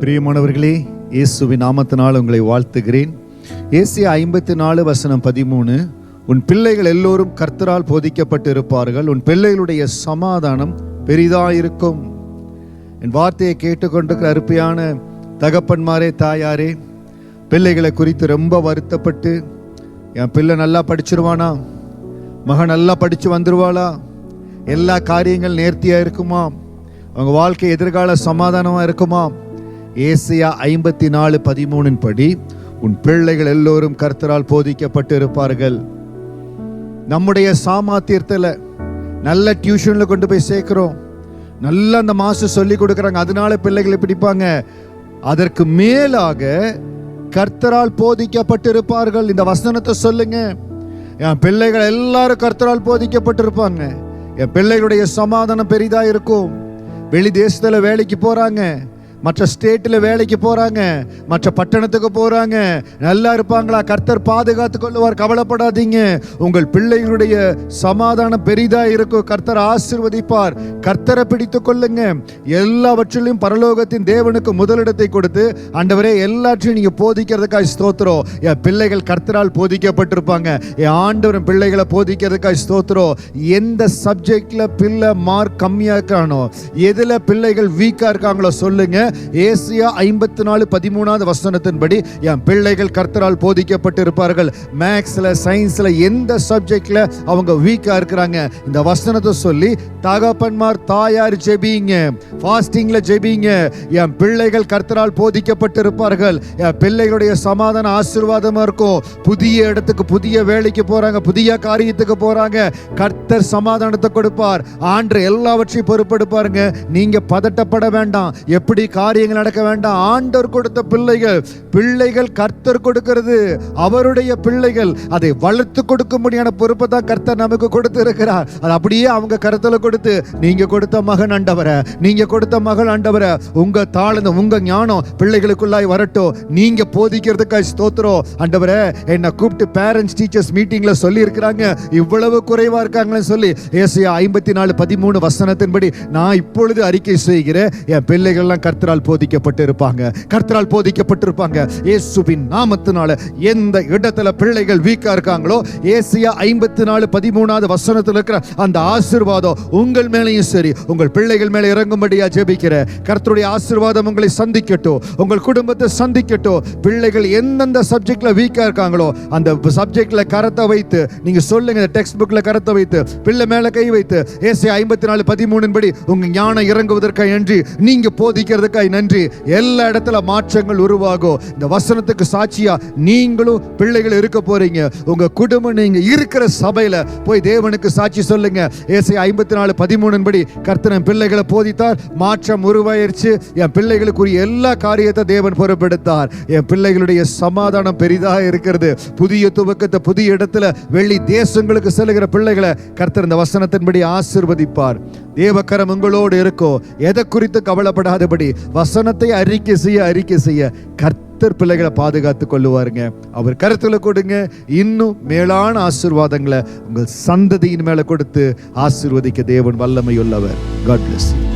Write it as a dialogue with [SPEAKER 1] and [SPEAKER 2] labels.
[SPEAKER 1] பிரியமானவர்களே, இயேசுவின் நாமத்தினால் உங்களை வாழ்த்துகிறேன். ஏசாயா 54:13, உன் பிள்ளைகள் எல்லோரும் கர்த்தரால் போதிக்கப்பட்டு இருப்பார்கள், உன் பிள்ளைகளுடைய சமாதானம் பெரிதாயிருக்கும். என் வார்த்தையை கேட்டுக்கொண்டிருக்கிற அருமையான தகப்பன்மாரே, தாயாரே, பிள்ளைகளை குறித்து ரொம்ப வருத்தப்பட்டு, என் பிள்ளை நல்லா படிச்சிருவானா, மகன் நல்லா படிச்சு வந்துருவாளா, எல்லா காரியங்கள் நேர்த்தியா இருக்குமா, அவங்க வாழ்க்கை எதிர்கால சமாதானமா இருக்குமா? ஏசாயா 54:13 படி உன் பிள்ளைகள் எல்லோரும் கர்த்தரால் போதிக்கப்பட்டு இருப்பார்கள். நம்முடைய சாமர்த்தியத்தில் நல்ல டியூஷன்ல கொண்டு போய் சேர்க்கிறோம், நல்ல அந்த மாஸ்டர் சொல்லி கொடுக்குறாங்க, அதனால பிள்ளைகளை பிடிப்பாங்க. அதற்கு மேலாக கர்த்தரால் போதிக்கப்பட்டு இருப்பார்கள். இந்த வசனத்தை சொல்லுங்க. என் பிள்ளைகள் எல்லாரும் கர்த்தரால் போதிக்கப்பட்டு இருப்பாங்க, என் பிள்ளைகளுடைய சமாதானம் பெரிதா இருக்கும். வெளி தேசத்துல வேலைக்கு போறாங்க, மற்ற ஸ்டேட்ல வேலைக்கு போறாங்க, மற்ற பட்டணத்துக்கு போறாங்க, நல்லா இருப்பாங்களா? கர்த்தர் பாதுகாத்து கொள்ளுவார், கவலைப்படாதீங்க. உங்கள் பிள்ளைகளுடைய சமாதானம் பெரிதா இருக்கும், கர்த்தர் ஆசீர்வதிப்பார். கர்த்தரை பிடித்து கொள்ளுங்க. எல்லாவற்றிலும் பரலோகத்தின் தேவனுக்கு முதலிடத்தை கொடுத்து, ஆண்டவரே எல்லாற்றையும் நீங்க போதிக்கிறதுக்காக ஸ்தோத்திரம். என் பிள்ளைகள் கர்த்தரால் போதிக்கப்பட்டிருப்பாங்க, என் ஆண்டவரின் பிள்ளைகளை போதிக்கிறதுக்காக ஸ்தோத்திரம். எந்த சப்ஜெக்ட்ல பிள்ளை மார்க் கம்மியா இருக்கானோ, எதுல பிள்ளைகள் வீக்கா இருக்காங்களோ சொல்லுங்க. ஏசாயா 54:13 வசனத்தின்படி என் பிள்ளைகள் கர்த்தரால் போதிக்கப்பட்டு இருப்பார்கள். மேக்ஸ்ல, சயின்ஸ்ல, எந்த சப்ஜெக்ட்ல அவங்க வீக்கா இருக்கிறாங்க, இந்த வசனத்தை சொல்லி தகப்பன்மார், தாயார் ஜெபிங்க, ஃபாஸ்டிங்ல ஜெபிங்க. என் பிள்ளைகள் கர்த்தரால் போதிக்கப்பட்டு இருப்பார்கள், என் பிள்ளைகளுடைய சமாதான ஆசீர்வாதமா இருக்கும். புதிய இடத்துக்கு, புதிய வேலைக்கு போறாங்க, புதிய காரியத்துக்கு போறாங்க, கர்த்தர் சமாதானத்தை கொடுப்பார். ஆண்டு எல்லாவற்றையும் பொறுப்பெடுப்பாருங்க. நீங்க பதட்டப்பட வேண்டாம், எப்படி காரியங்கள் நடக்க வேண்டாம். ஆண்டவர் கொடுத்த பிள்ளைகள் கர்த்தர் கொடுக்கிறது, அவருடைய பிள்ளைகள். அதை வளர்த்து கொடுக்கும்படியான பொறுப்பை தான் கர்த்தர் நமக்கு கொடுத்து இருக்கிறார். அது அப்படியே அவங்க கருத்துல கொடுத்து, நீங்க கொடுத்த மகன் ஆண்டவரே, நீங்க கொடுத்த மகள் ஆண்டவரே, உங்க தாழ்ந்த உங்க ஞானம் பிள்ளைகளுக்குள்ளாய் வரட்டும். நீங்க போதிக்கிறதுக்காக ஸ்தோத்திரம். ஆண்டவரே, என்ன கூப்பிட்டு பேரண்ட்ஸ் டீச்சர்ஸ் மீட்டிங்ல சொல்லி இருக்கிறாங்க, இவ்வளவு குறைவா இருக்காங்கன்னு சொல்லி. ஏசாயா 54:13 வசனத்தின்படி நான் இப்பொழுது அறிக்கை செய்கிறேன், என் பிள்ளைகள் எல்லாம் கர்த்தரால் போதிக்கப்பட்டு இருப்பாங்க, கர்த்தரால் போதிக்கப்பட்டிருப்பாங்க. இயேசுவின் நாமத்தினால எந்த இடத்துல பிள்ளைகள் வீக்கா இருக்காங்களோ, ஏசாயா 54:13 வசனத்தில் இருக்கிற அந்த ஆசீர்வாதம் உங்கள் மேலேயும் சரி, உங்கள் பிள்ளைகள் மேலே இறங்கும்படியா ஜெபிக்கிறேன். கர்த்தருடைய ஆசீர்வாதம் உங்களை சந்திக்கட்டும், உங்கள் குடும்பத்தை சந்திக்கட்டும். பிள்ளைகள் எந்தெந்த சப்ஜெக்ட்ல வீக்கா இருக்காங்களோ, அந்த சப்ஜெக்ட்ல கரத்தை வைத்து நீங்க சொல்லுங்க, டெக்ஸ்ட் புக்ல கரத்தை வைத்து, பிள்ளை மேல கை வைத்து, ஏசாயா 54:13 படி உங்க ஞானம் இறங்குவதற்காக நன்றி, நீங்க போதிக்கிறதுக்காக நன்றி. எல்லா இடத்துல மாற்றங்கள் உருவாகும். இந்த வசனத்துக்கு சாட்சியா நீங்களும் பிள்ளைகள் இருக்க போறீங்க. உங்க குடும்பம், நீங்க இருக்கிற சபையில போய் தேவனுக்கு சாட்சி சொல்லுங்க. ஏசாயா 54:13 படி கர்த்தர் பிள்ளைகளை போதித்தார், மாற்றம் உருவாயிருச்சு. என் பிள்ளைகளுக்குரிய எல்லா காரியத்தை தேவன் பொறுப்பெடுத்தார். என் பிள்ளைகளுடைய சமாதானம் பெரிதாக இருக்கிறது. புதிய துவக்கத்தை, புதிய இடத்துல வெளி தேசங்களுக்கு செல்லுகிற பிள்ளைகளை கர்த்தர் இந்த வசனத்தின்படி ஆசீர்வதிப்பார். தேவக்கரம் உங்களோடு இருக்கும். எதை குறித்து கவலைப்படாதபடி வசனத்தை அறிக்கை செய்ய கர்த்தர் பிள்ளைகளை பாதுகாத்து கொள்ளுவாருங்க. அவர் கருத்துல கொடுங்க. இன்னும் மேலான ஆசீர்வாதங்களை உங்கள் சந்ததியின் மேல கொடுத்து ஆசீர்வதிக்க தேவன் வல்லமையுள்ளவர். God bless you.